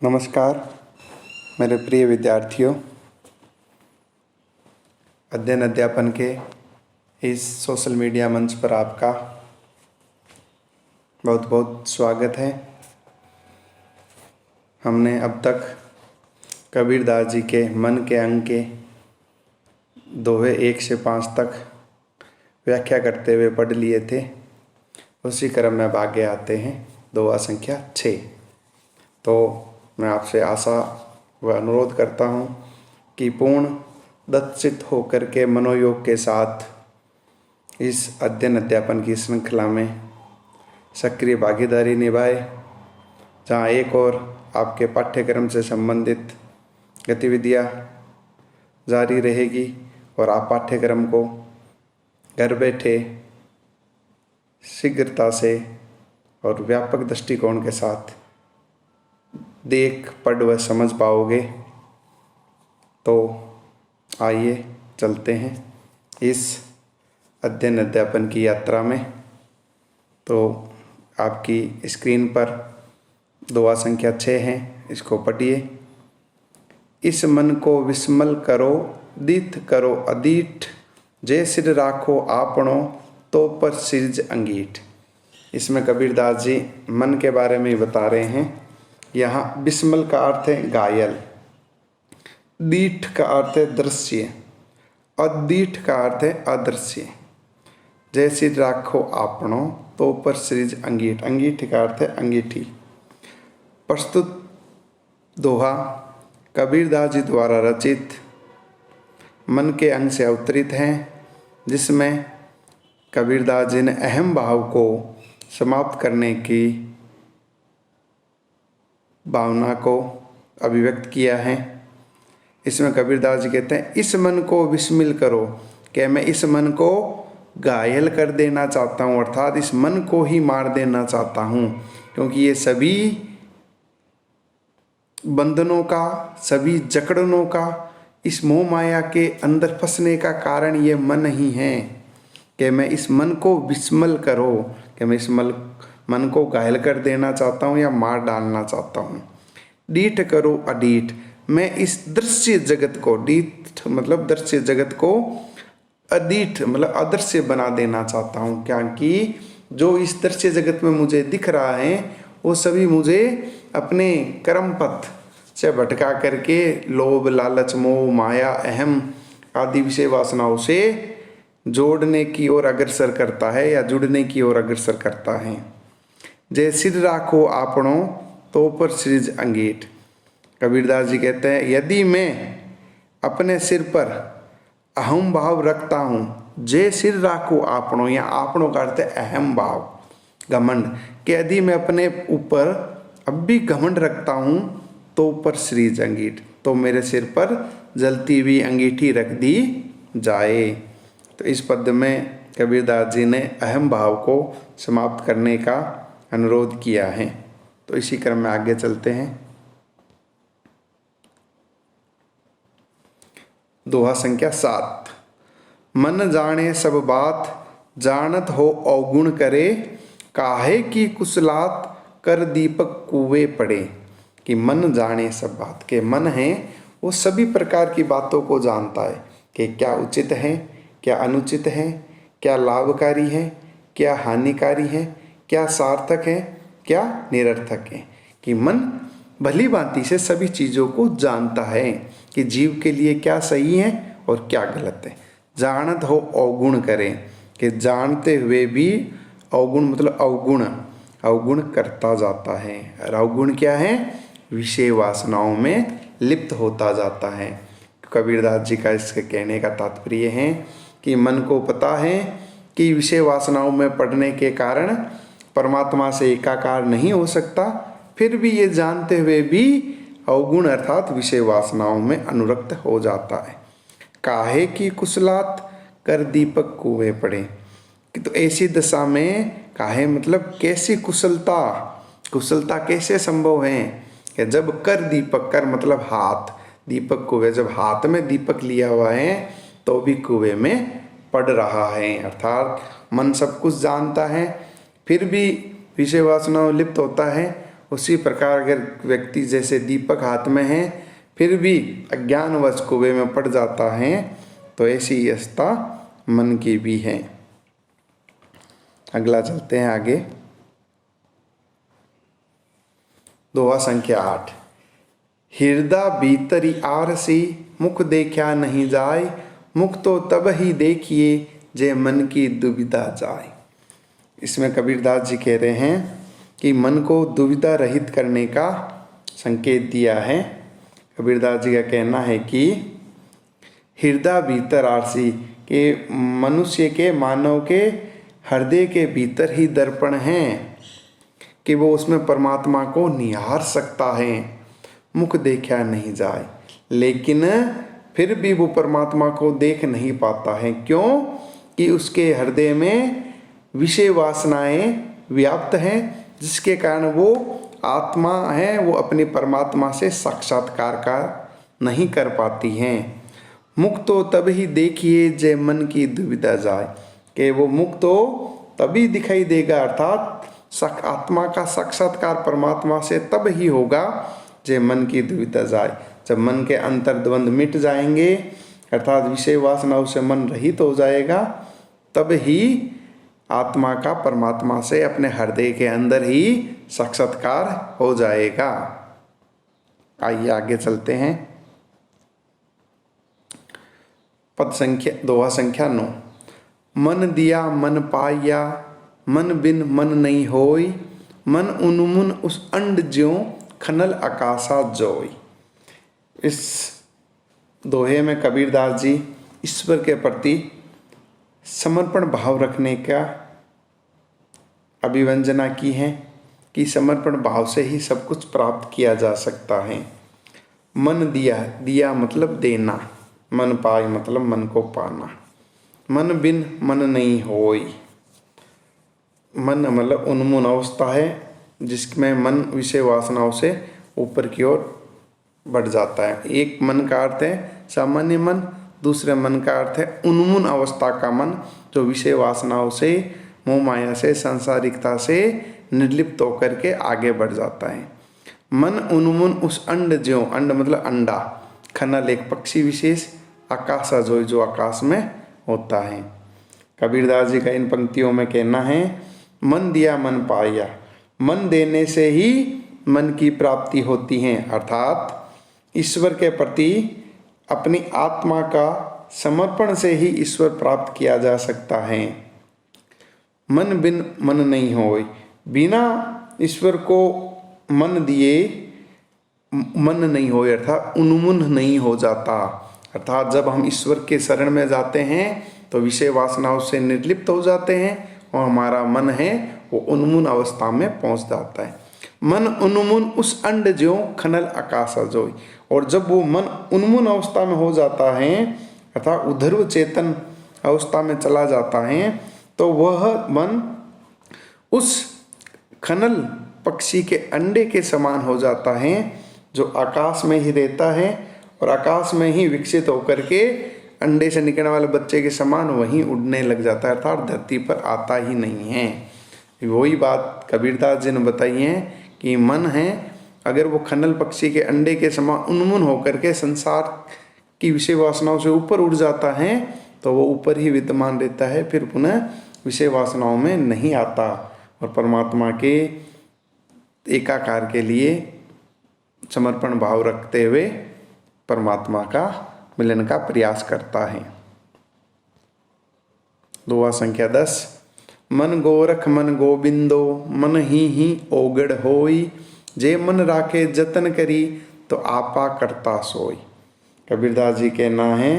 नमस्कार मेरे प्रिय विद्यार्थियों। अध्ययन अध्यापन के इस सोशल मीडिया मंच पर आपका बहुत बहुत स्वागत है। हमने अब तक कबीरदास जी के मन के अंग के दोहे 1 से 5 तक व्याख्या करते हुए पढ़ लिए थे। उसी क्रम में अब आगे आते हैं दोहा संख्या 6। तो मैं आपसे आशा व अनुरोध करता हूँ कि पूर्ण दत्तचित्त होकर के मनोयोग के साथ इस अध्ययन अध्यापन की श्रृंखला में सक्रिय भागीदारी निभाए, जहाँ एक और आपके पाठ्यक्रम से संबंधित गतिविधियाँ जारी रहेगी और आप पाठ्यक्रम को घर बैठे शीघ्रता से और व्यापक दृष्टिकोण के साथ देख पढ़ व समझ पाओगे। तो आइए चलते हैं इस अध्ययन अध्यापन की यात्रा में। तो आपकी स्क्रीन पर दोहा संख्या 6 है, इसको पढ़िए। इस मन को विस्मल करो, दीठ करो अदीठ, जे सिर राखो आपनो, तो पर सिरज अंगीठ। इसमें कबीरदास जी मन के बारे में बता रहे हैं। यहाँ विस्मल का अर्थ है घायल, दीठ का अर्थ है दृश्य, अदीठ का अर्थ है अदृश्य। जैसे राखो आपनो, तो पर सिरज अंगीठ, अंगीठ का अर्थ है अंगीठी। प्रस्तुत दोहा कबीरदास जी द्वारा रचित मन के अंग से अवतरित हैं, जिसमें कबीरदास जी ने अहम भाव को समाप्त करने की भावना को अभिव्यक्त किया है। इसमें कबीरदास जी कहते हैं, इस मन को विस्मिल करो, कि मैं इस मन को घायल कर देना चाहता हूँ, अर्थात इस मन को ही मार देना चाहता हूँ, क्योंकि ये सभी बंधनों का, सभी जकड़नों का, इस मोह माया के अंदर फंसने का कारण ये मन ही है। कि मैं इस मन को विस्मल करो, कि मैं इस मन को घायल कर देना चाहता हूँ या मार डालना चाहता हूँ। डीठ करो अडीठ, मैं इस दृश्य जगत को, डीठ मतलब दृश्य जगत को, अडीठ मतलब अदृश्य बना देना चाहता हूँ, क्योंकि जो इस दृश्य जगत में मुझे दिख रहा है वो सभी मुझे अपने कर्म पथ से भटका करके लोभ लालच मोह माया अहम आदि विषय वासनाओं से जोड़ने की ओर अग्रसर करता है या जुड़ने की ओर अग्रसर करता है। जे सिर राखो आपनो, तो पर सिरज अंगीठ। कबीरदास जी कहते हैं, यदि मैं अपने सिर पर अहम भाव रखता हूँ, जे सिर राखो आपनो, या आपनो का अर्थ है अहम भाव, घमंड, कि यदि मैं अपने ऊपर अब भी घमंड रखता हूँ, तो पर सिरज अंगीठ, तो मेरे सिर पर जलती हुई अंगीठी रख दी जाए। तो इस पद में कबीरदास जी ने अहम भाव को समाप्त करने का अनुरोध किया है। तो इसी क्रम में आगे चलते हैं। दोहा संख्या 7। मन जाने सब बात, जानत हो अवगुण करे, काहे की कुशलात, कर दीपक कुएं पड़े। कि मन जाने सब बात, के मन है वो सभी प्रकार की बातों को जानता है, कि क्या उचित है, क्या अनुचित है, क्या लाभकारी है, क्या हानिकारी है, क्या सार्थक है, क्या निरर्थक है। कि मन भली भांति से सभी चीज़ों को जानता है कि जीव के लिए क्या सही है और क्या गलत है। जानत हो अवगुण करें, कि जानते हुए भी अवगुण मतलब अवगुण करता जाता है। और अवगुण क्या है? विषय वासनाओं में लिप्त होता जाता है। कबीरदास जी का इसके कहने का तात्पर्य है कि मन को पता है कि विषय वासनाओं में पड़ने के कारण परमात्मा से एकाकार नहीं हो सकता, फिर भी ये जानते हुए भी अवगुण अर्थात विषय वासनाओं में अनुरक्त हो जाता है। काहे की कुशलात, कर दीपक कुएं पड़े। कि तो ऐसी दशा में काहे मतलब कैसी कुशलता, कुशलता कैसे संभव है? कि जब कर दीपक, कर मतलब हाथ, दीपक कुएं, जब हाथ में दीपक लिया हुआ है तो भी कुएं में पड़ रहा है। अर्थात मन सब कुछ जानता है, फिर भी विषय वासनाओं लिप्त होता है उसी प्रकार अगर व्यक्ति जैसे दीपक हाथ में है फिर भी अज्ञानवश कुएं में पड़ जाता है, तो ऐसी ही अवस्था मन की भी है। अगला चलते हैं आगे। दोहा संख्या 8। हृदय भीतरी आरसी मुख देखा नहीं जाय, मुख तो तब ही देखिए जे मन की दुविधा जाए। इसमें कबीरदास जी कह रहे हैं कि मन को दुविधा रहित करने का संकेत दिया है। कबीरदास जी का कहना है कि हृदय भीतर आरसी के मनुष्य के मानव के हृदय के भीतर ही दर्पण है कि वो उसमें परमात्मा को निहार सकता है। मुख देखा नहीं जाए, लेकिन फिर भी वो परमात्मा को देख नहीं पाता है। क्यों? कि उसके हृदय में विषय वासनाएं व्याप्त हैं, जिसके कारण वो आत्मा है वो अपने परमात्मा से साक्षात्कार का नहीं कर पाती हैं। मुख तो तभी देखिए जय मन की दुविधा जाए, कि वो मुख तो तभी दिखाई देगा, अर्थात आत्मा का साक्षात्कार परमात्मा से तब ही होगा जय मन की दुविधा जाए, जब मन के अंतर्द्वंद मिट जाएंगे, अर्थात विषय वासनाओं से मन रहित हो जाएगा, तब ही आत्मा का परमात्मा से अपने हृदय के अंदर ही साक्षात्कार हो जाएगा। आइए आगे चलते हैं। पद संख्या दोहा संख्या 9। मन दिया मन पाया, मन बिन मन नहीं होई, मन उन्मुन उस अंड ज्यों खनल आकाशा जोई। इस दोहे में कबीरदास जी ईश्वर के प्रति समर्पण भाव रखने का अभिव्यंजना की है कि समर्पण भाव से ही सब कुछ प्राप्त किया जा सकता है। मन दिया, दिया मतलब देना, मन पाई मतलब मन को पाना। मन बिन मन नहीं होई, मन मतलब उन्मून अवस्था है जिसमें मन विषय वासनाओं से ऊपर की ओर बढ़ जाता है। एक मन का अर्थ है सामान्य मन, दूसरे मन का अर्थ है उन्मून अवस्था का मन, जो विषय वासनाओं से, मोह माया से, सांसारिकता से निर्लिप्त होकर के आगे बढ़ जाता है। मन उन्मून उस अंड ज्यों, अंड मतलब अंडा, खनल एक पक्षी विशेष, आकाशा जोई जो आकाश में होता है। कबीरदास जी का इन पंक्तियों में कहना है, मन दिया मन पाया, मन देने से ही मन की प्राप्ति होती है, अर्थात ईश्वर के प्रति अपनी आत्मा का समर्पण से ही ईश्वर प्राप्त किया जा सकता है। मन बिन मन नहीं होय, बिना ईश्वर को मन दिए मन नहीं होय, अर्थात उन्मुन नहीं हो जाता। अर्थात जब हम ईश्वर के शरण में जाते हैं तो विषय वासनाओं से निर्लिप्त हो जाते हैं और हमारा मन है वो उन्मुन अवस्था में पहुंच जाता है। मन उन्मुन उस अंड ज्यों खनल आकाशा जोई, और जब वो मन उन्मुन अवस्था में हो जाता है अर्थात उधर्व चेतन अवस्था में चला जाता है, तो वह मन उस खनल पक्षी के अंडे के समान हो जाता है, जो आकाश में ही रहता है और आकाश में ही विकसित होकर के अंडे से निकलने वाले बच्चे के समान वहीं उड़ने लग जाता है, अर्थात धरती पर आता ही नहीं है। वही बात कबीरदास जी ने बताई है कि मन है अगर वो खनल पक्षी के अंडे के समान उन्मुन होकर के संसार की विषय वासनाओं से ऊपर उड़ जाता है तो वो ऊपर ही विद्यमान रहता है, फिर पुनः विषय वासनाओं में नहीं आता और परमात्मा के एकाकार के लिए समर्पण भाव रखते हुए परमात्मा का मिलन का प्रयास करता है। दोहा संख्या 10। मन गोरख मन गोबिंदो, मन ही ओगड़ होई, जे मन राखे जतन करी, तो आपा करता सोई। कबीरदास जी कहना है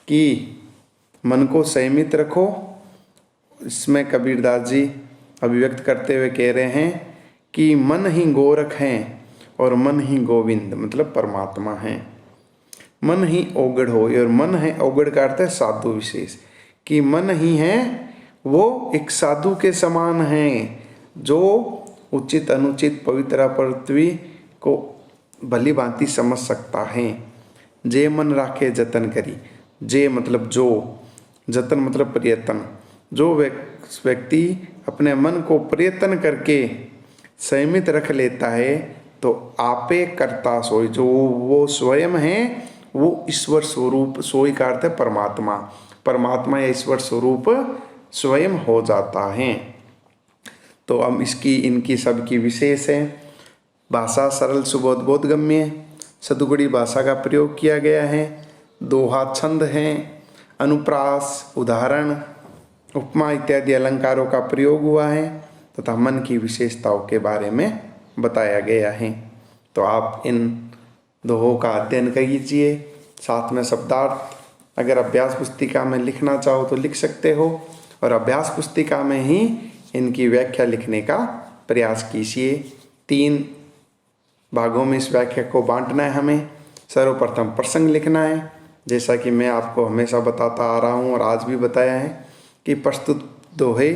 कि मन को संयमित रखो। इसमें कबीरदास जी अभिव्यक्त करते हुए कह रहे हैं कि मन ही गोरख हैं और मन ही गोविंद मतलब परमात्मा है। मन ही ओगड़ हो, और मन है ओगड़ का अर्थ है साधु विशेष, कि मन ही है वो एक साधु के समान है जो उचित अनुचित पवित्र पृथ्वी को भली भांति समझ सकता है। जे मन राखे जतन करी, जे मतलब जो, जतन मतलब प्रयत्न, जो व्यक्ति अपने मन को प्रयत्न करके संयमित रख लेता है तो आपे कर्ता सोई, जो वो स्वयं है वो ईश्वर स्वरूप, सोई का अर्थ है परमात्मा, परमात्मा या ईश्वर स्वरूप स्वयं हो जाता है। तो हम इनकी सबकी विशेष है। भाषा सरल सुबोध बोधगम्य, सदगुणी भाषा का प्रयोग किया गया है। दोहा छंद हैं, अनुप्रास, उदाहरण, उपमा इत्यादि अलंकारों का प्रयोग हुआ है तथा मन की विशेषताओं के बारे में बताया गया है। तो आप इन दोहों का अध्ययन कीजिए, साथ में शब्दार्थ अगर अभ्यास पुस्तिका में लिखना चाहो तो लिख सकते हो, और अभ्यास पुस्तिका में ही इनकी व्याख्या लिखने का प्रयास कीजिए। 3 भागों में इस व्याख्या को बांटना है हमें। सर्वप्रथम प्रसंग लिखना है, जैसा कि मैं आपको हमेशा बताता आ रहा हूँ और आज भी बताया है कि प्रस्तुत दोहे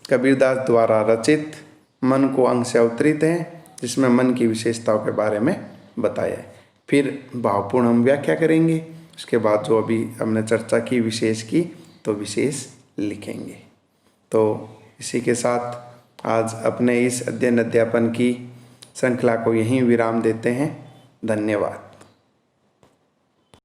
कबीरदास द्वारा रचित मन को अंग से अवतरित हैं, जिसमें मन की विशेषताओं के बारे में बताया है। फिर भावपूर्ण हम व्याख्या करेंगे, उसके बाद जो अभी हमने चर्चा की विशेष की तो विशेष लिखेंगे। तो इसी के साथ आज अपने इस अध्ययन अध्यापन की श्रृंखला को यहीं विराम देते हैं। धन्यवाद।